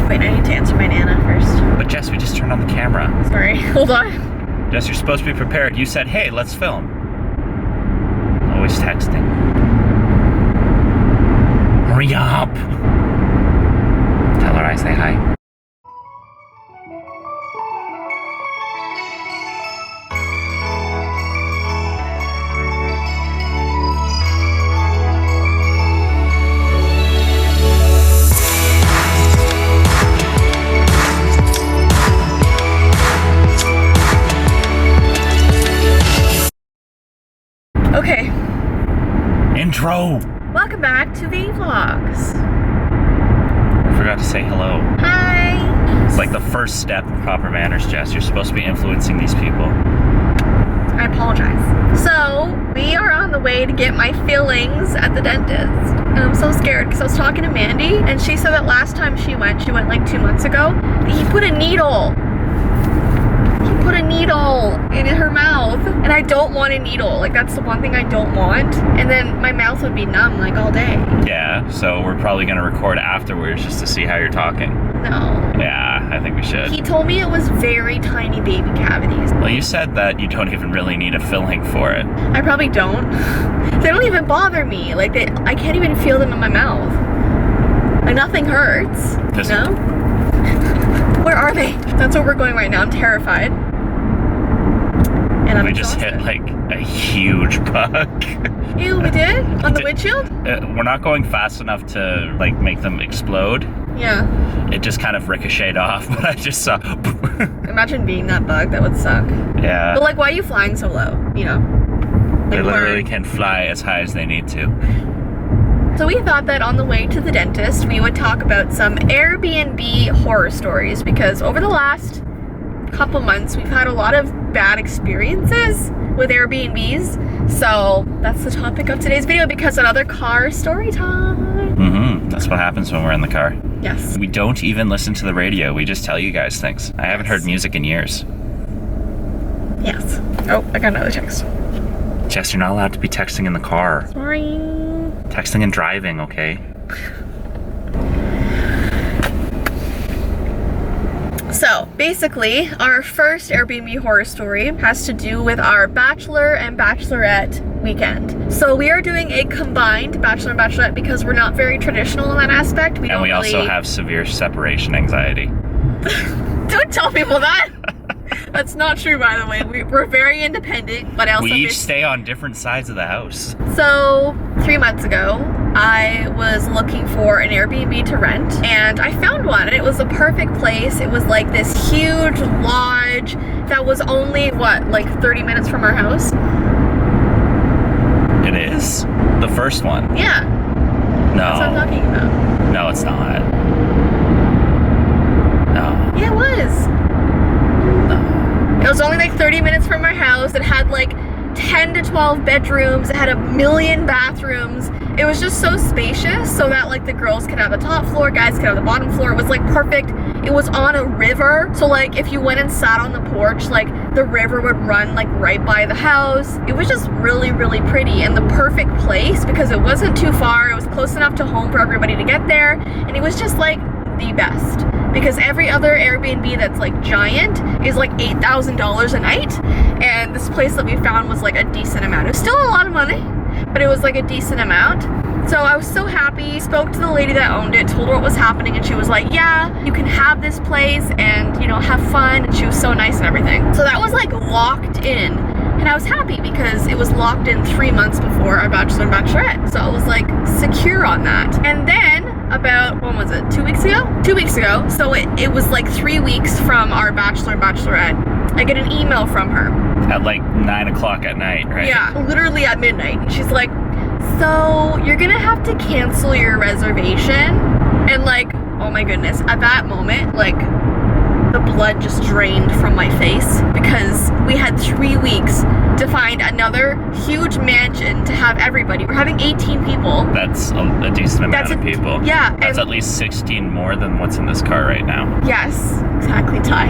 Wait, I need to answer my Nana first. But Jess, we just turned on the camera. Sorry, hold on. Jess, you're supposed to be prepared. You said, hey, let's film. Always texting. Hurry up. Tell her I say hi. Okay. Intro. Welcome back to Vee Vlogs. I forgot to say hello. Hi. It's like the first step in proper manners, Jess. You're supposed to be influencing these people. I apologize. So, we are on the way to get my fillings at the dentist. And I'm so scared because I was talking to Mandy and she said that last time she went like 2 months ago, he put a needle. He put a needle in her mouth. And I don't want a needle. Like, that's the one thing I don't want. And then my mouth would be numb like all day. Yeah, so we're probably gonna record afterwards just to see how you're talking. No. Yeah, I think we should. He told me it was very tiny baby cavities. Well, you said that you don't even really need a filling for it. I probably don't. They don't even bother me. Like, I can't even feel them in my mouth. Like, nothing hurts. Does you know? Where are they? That's where we're going right now. I'm terrified. And I'm We just hit like a huge bug. Ew, we did? On the windshield? We're not going fast enough to like make them explode. Yeah. It just kind of ricocheted off, but I just saw. Imagine being that bug. That would suck. Yeah. But like, why are you flying so low? You know? They Like, literally can fly as high as they need to. So we thought that on the way to the dentist, we would talk about some Airbnb horror stories because over the last couple months, we've had a lot of bad experiences with Airbnbs. So that's the topic of today's video because another car story time. Mm-hmm. That's what happens when we're in the car. Yes. We don't even listen to the radio. We just tell you guys things. I haven't heard music in years. Yes. Oh, I got another text. Jess, you're not allowed to be texting in the car. Sorry. Texting and driving, okay? So basically, our first Airbnb horror story has to do with our bachelor and bachelorette weekend. So we are doing a combined bachelor and bachelorette because we're not very traditional in that aspect. And we also have severe separation anxiety. Don't tell people that. That's not true, by the way. We're very independent, but I also we each stay on different sides of the house. So 3 months ago, I was looking for an Airbnb to rent and I found one and it was the perfect place. It was like this huge lodge that was only, what, like 30 minutes from our house? It is? The first one? Yeah. No. That's what I'm talking about. No, it's not. No. Yeah, it was. No. It was only like 30 minutes from our house. It had like 10 to 12 bedrooms. It had 1 million bathrooms. It was just so spacious so that like the girls could have the top floor, guys could have the bottom floor. It was like perfect. It was on a river. So like if you went and sat on the porch, like the river would run like right by the house. It was just really, really pretty and the perfect place because it wasn't too far. It was close enough to home for everybody to get there. And it was just like the best. Because every other Airbnb that's like giant is like $8,000 a night. And this place that we found was like a decent amount. It was still a lot of money, but it was like a decent amount. So I was so happy, spoke to the lady that owned it, told her what was happening, and she was like, yeah, you can have this place and, you know, have fun. And she was so nice and everything. So that was like locked in. And I was happy because it was locked in 3 months before our bachelor and bachelorette. So I was like secure on that. And then about, when was it, 2 weeks ago? 2 weeks ago. So it was like 3 weeks from our bachelor and bachelorette. I get an email from her. At like 9 o'clock at night, right? Yeah, literally at midnight. She's like, so you're gonna have to cancel your reservation. And like, oh my goodness, at that moment, like the blood just drained from my face because we had 3 weeks to find another huge mansion to have everybody. We're having 18 people. That's a decent amount of people. Yeah. That's at least 16 more than what's in this car right now. Yes, exactly, Ty.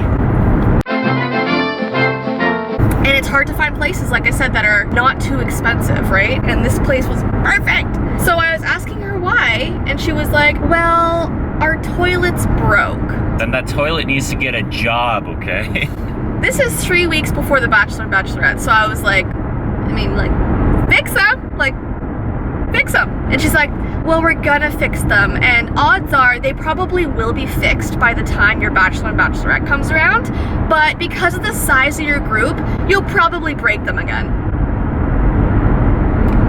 And it's hard to find places, like I said, that are not too expensive, right? And this place was perfect. So I was asking her why, and she was like, well, our toilet's broke. Then that toilet needs to get a job, okay? This is 3 weeks before the Bachelor and Bachelorette, so I was like, fix them, fix them. And she's like, well, we're gonna fix them, and odds are they probably will be fixed by the time your Bachelor and Bachelorette comes around, but because of the size of your group, you'll probably break them again.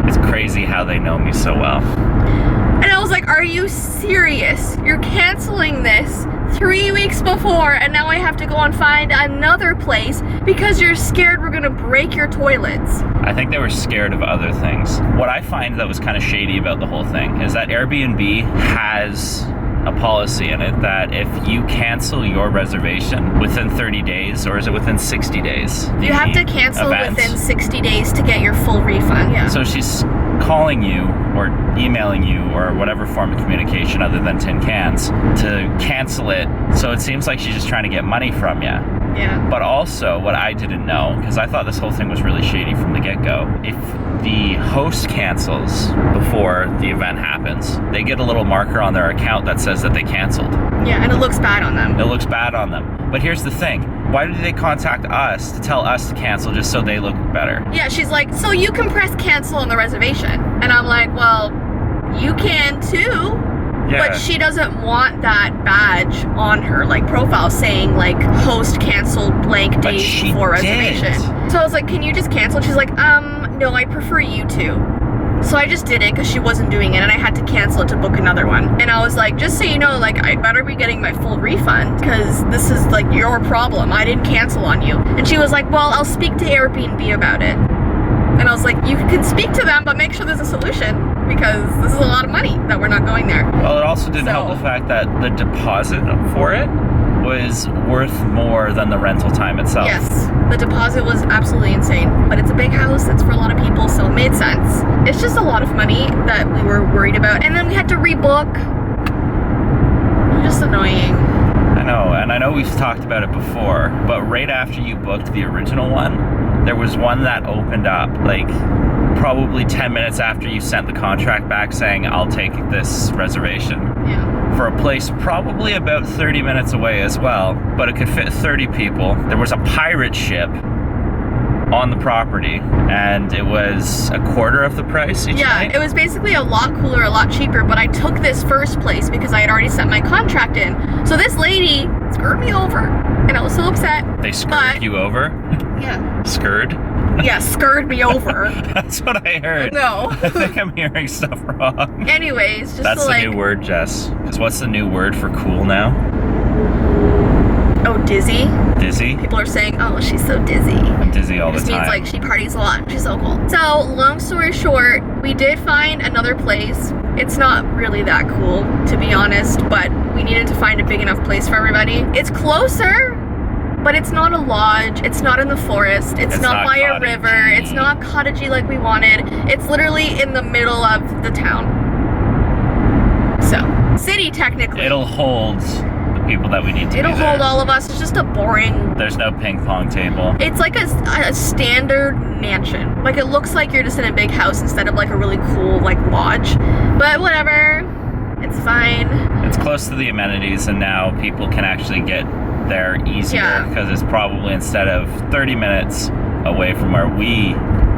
It's crazy how they know me so well. And I was like, are you serious? You're canceling this 3 weeks before, and now I have to go and find another place because you're scared we're gonna break your toilets. I think they were scared of other things. What I find that was kind of shady about the whole thing is that Airbnb has a policy in it that if you cancel your reservation within 30 days, or is it within 60 days? You have to cancel within 60 days to get your full refund. Yeah. So she's calling you or emailing you or whatever form of communication other than tin cans to cancel it. So it seems like she's just trying to get money from you. Yeah. But also, what I didn't know, because I thought this whole thing was really shady from the get-go, if the host cancels before the event happens, they get a little marker on their account that says that they canceled. Yeah, and it looks bad on them. It looks bad on them. But here's the thing. Why did they contact us to tell us to cancel just so they look better? Yeah, she's like, so you can press cancel on the reservation. And I'm like, well, you can too. Yeah. But she doesn't want that badge on her profile saying host canceled blank days before reservation. So I was like, can you just cancel? She's like, no, I prefer you to. So I just did it because she wasn't doing it, and I had to cancel it to book another one. And I was like, just so you know, I better be getting my full refund because this is your problem. I didn't cancel on you. And she was like, well, I'll speak to Airbnb about it. And I was like, you can speak to them, but make sure there's a solution because this is a lot of money that we're not going there. Well, it also didn't help the fact that the deposit for it was worth more than the rental time itself. Yes, the deposit was absolutely insane, but it's a big house, it's for a lot of people, so it made sense. It's just a lot of money that we were worried about, and then we had to rebook. It was just annoying. I know, and I know we've talked about it before, but right after you booked the original one, there was one that opened up, probably 10 minutes after you sent the contract back saying, I'll take this reservation. Yeah. For a place probably about 30 minutes away as well, but it could fit 30 people. There was a pirate ship on the property, and it was a quarter of the price each night. It was basically a lot cooler, a lot cheaper, but I took this first place because I had already sent my contract in. So this lady screwed me over, and I was so upset. They screwed you over? Yeah. Scurred? Yeah, scurred me over. That's what I heard. No. I think I'm hearing stuff wrong. Anyways, just That's the new word, Jess. Because what's the new word for cool now? Oh, dizzy? Dizzy? People are saying, oh, she's so dizzy. I'm dizzy all the time. It means she parties a lot. She's so cool. So, long story short, we did find another place. It's not really that cool, to be honest, but we needed to find a big enough place for everybody. It's closer, but it's not a lodge. It's not in the forest. It's not by a river. It's not cottagey like we wanted. It's literally in the middle of the town. So, city technically. It'll hold the people that we need to It'll hold all of us. It's just a boring... There's no ping pong table. It's like a standard mansion. It looks like you're just in a big house instead of a really cool lodge. But whatever. It's fine. It's close to the amenities, and now people can actually get there easier because it's probably, instead of 30 minutes away from where we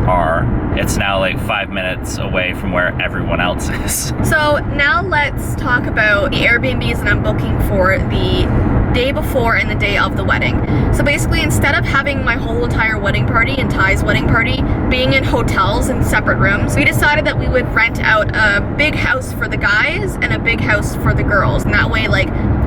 are, it's now 5 minutes away from where everyone else is. So now let's talk about the Airbnbs that I'm booking for the day before and the day of the wedding. So basically, instead of having my whole entire wedding party and Ty's wedding party being in hotels in separate rooms, we decided that we would rent out a big house for the guys and a big house for the girls, and that way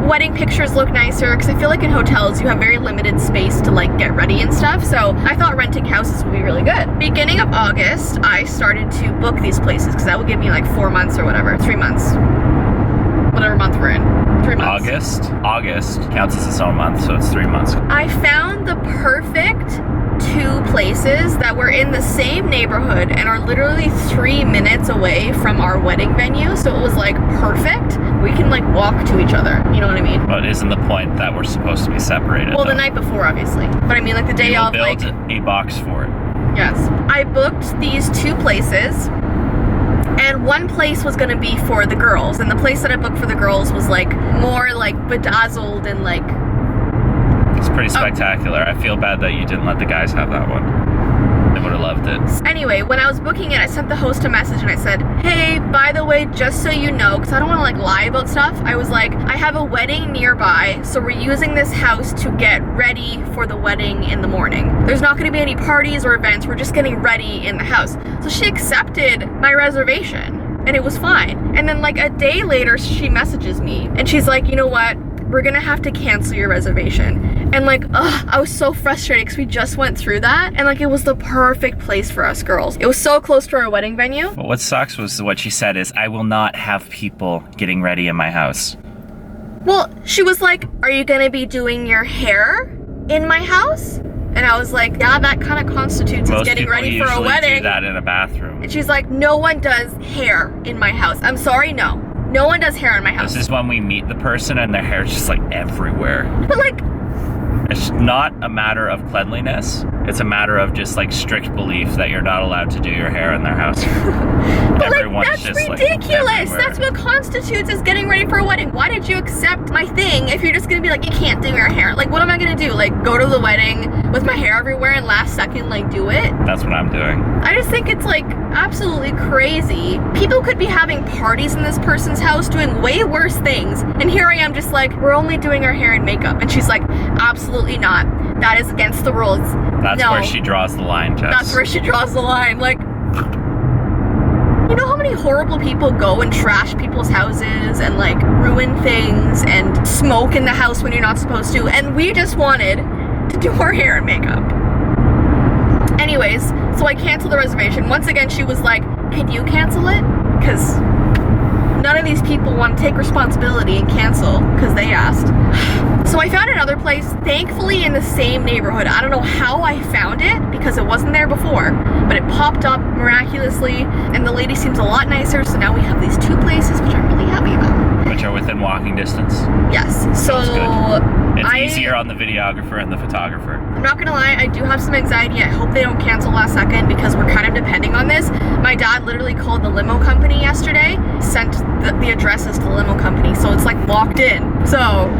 wedding pictures look nicer, because I feel in hotels you have very limited space to get ready and stuff. So I thought renting houses would be really good. Beginning of August, I started to book these places because that would give me 4 months or whatever, 3 months, whatever month we're in. 3 months. August counts as its own month, so it's 3 months. I found the perfect 2 places that were in the same neighborhood and are literally 3 minutes away from our wedding venue, so it was perfect. We can walk to each other, you know what I mean? But isn't the point that we're supposed to be separated? Well, the night before, obviously. But I mean the day of, build a box for it. Yes. I booked these 2 places. And one place was gonna be for the girls, and the place that I booked for the girls was like more like bedazzled and like... It's pretty spectacular. I feel bad that you didn't let the guys have that one. They would have loved it. Anyway, when I was booking it, I sent the host a message and I said, hey, by the way, just so you know, because I don't want to like lie about stuff, I was like, I have a wedding nearby, so we're using this house to get ready for the wedding in the morning. There's not going to be any parties or events, we're just getting ready in the house. So she accepted my reservation and it was fine. And then like a day later, she messages me and she's like, you know what? We're gonna have to cancel your reservation. And like, I was so frustrated because we just went through that and like it was the perfect place for us girls. It was so close to our wedding venue. But what sucks was what she said is, I will not have people getting ready in my house. Well, she was like, are you gonna be doing your hair in my house? And I was like, yeah, that kind of constitutes as getting ready for a wedding. Most people usually do that in a bathroom. And she's like, no one does hair in my house. I'm sorry, no. No one does hair in my house. This is when we meet the person and their hair's just like everywhere. But like... It's not a matter of cleanliness. It's a matter of just like strict belief that you're not allowed to do your hair in their house. But like, that's just ridiculous. Like, that's what constitutes as getting ready for a wedding. Why did you accept my thing if you're just gonna be like, you can't do your hair? Like, what am I gonna do? Like, go to the wedding with my hair everywhere and last second, like, do it? That's what I'm doing. I just think it's like absolutely crazy. People could be having parties in this person's house doing way worse things. And here I am just like, we're only doing our hair and makeup. And she's like, absolutely not. That is against the rules. That's where she draws the line, Jess. That's where she draws the line. Like, you know how many horrible people go and trash people's houses and like ruin things and smoke in the house when you're not supposed to? And we just wanted to do our hair and makeup. Anyways, so I canceled the reservation. Once again, she was like, could you cancel it? Because none of these people want to take responsibility and cancel because they asked. So I found another place, thankfully in the same neighborhood. I don't know how I found it because it wasn't there before, but it popped up miraculously and the lady seems a lot nicer. So now we have these two places, which I'm really happy about. Which are within walking distance? Yes. So it's easier on the videographer and the photographer. I'm not gonna lie, I do have some anxiety. I hope they don't cancel last second because we're kind of depending on this. My dad literally called the limo company yesterday, sent the addresses to the limo company, so it's like locked in. So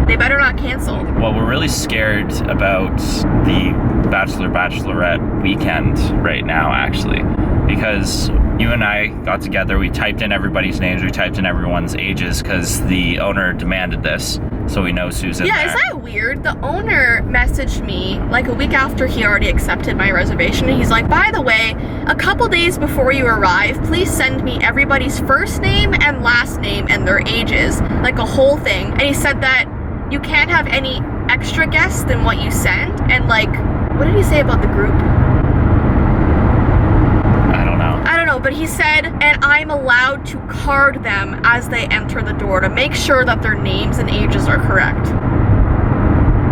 they better not cancel. Well, we're really scared about the Bachelor-Bachelorette weekend right now, actually, because you and I got together, we typed in everybody's names, we typed in everyone's ages because the owner demanded this, so we know Susan. Yeah, is that weird? The owner messaged me like a week after he already accepted my reservation, and he's like, by the way, a couple days before you arrive, please send me everybody's first name and last name and their ages, like a whole thing. And he said that you can't have any extra guests than what you send, and like, what did he say about the group? I don't know, but he said, and I'm allowed to card them as they enter the door to make sure that their names and ages are correct.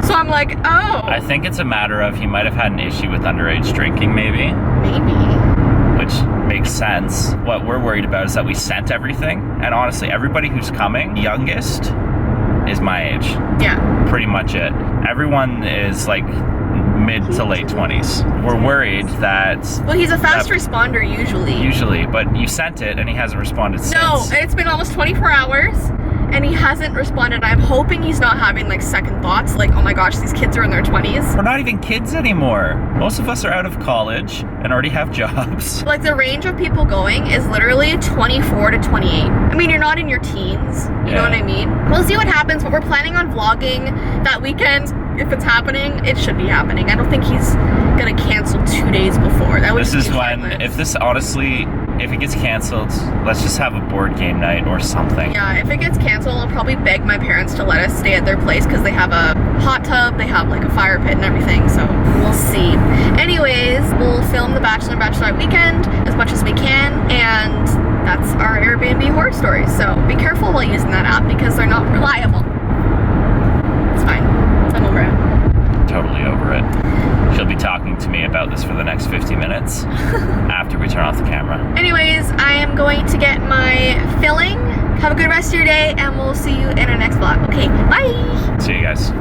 So I'm like, oh. I think it's a matter of he might have had an issue with underage drinking, maybe. Maybe. Which makes sense. What we're worried about is that we sent everything, and honestly, everybody who's coming, youngest, is my age. Yeah. Pretty much it. Everyone is like mid to late 20s. We're worried that... Well, he's a fast responder usually. Usually, but you sent it and he hasn't responded since. No, and it's been almost 24 hours and he hasn't responded. I'm hoping he's not having like second thoughts, like, oh my gosh, these kids are in their 20s. We're not even kids anymore. Most of us are out of college and already have jobs. Like, the range of people going is literally 24 to 28. I mean, you're not in your teens, you know what I mean? We'll see what happens, but we're planning on vlogging that weekend. If it's happening, it should be happening. I don't think he's gonna cancel 2 days before. That would This is when, if this honestly, if it gets canceled, let's just have a board game night or something. Yeah, if it gets canceled, I'll probably beg my parents to let us stay at their place because they have a hot tub, they have like a fire pit and everything, so we'll see. Anyways, we'll film the Bachelor and Bachelorette weekend as much as we can, and that's our Airbnb horror stories. So be careful while using that app because they're not reliable. It's fine. I'm over it. Totally over it. She'll be talking to me about this for the next 50 minutes after we turn off the camera. Anyways, I am going to get my filling. Have a good rest of your day, and we'll see you in our next vlog. Okay, bye! See you guys.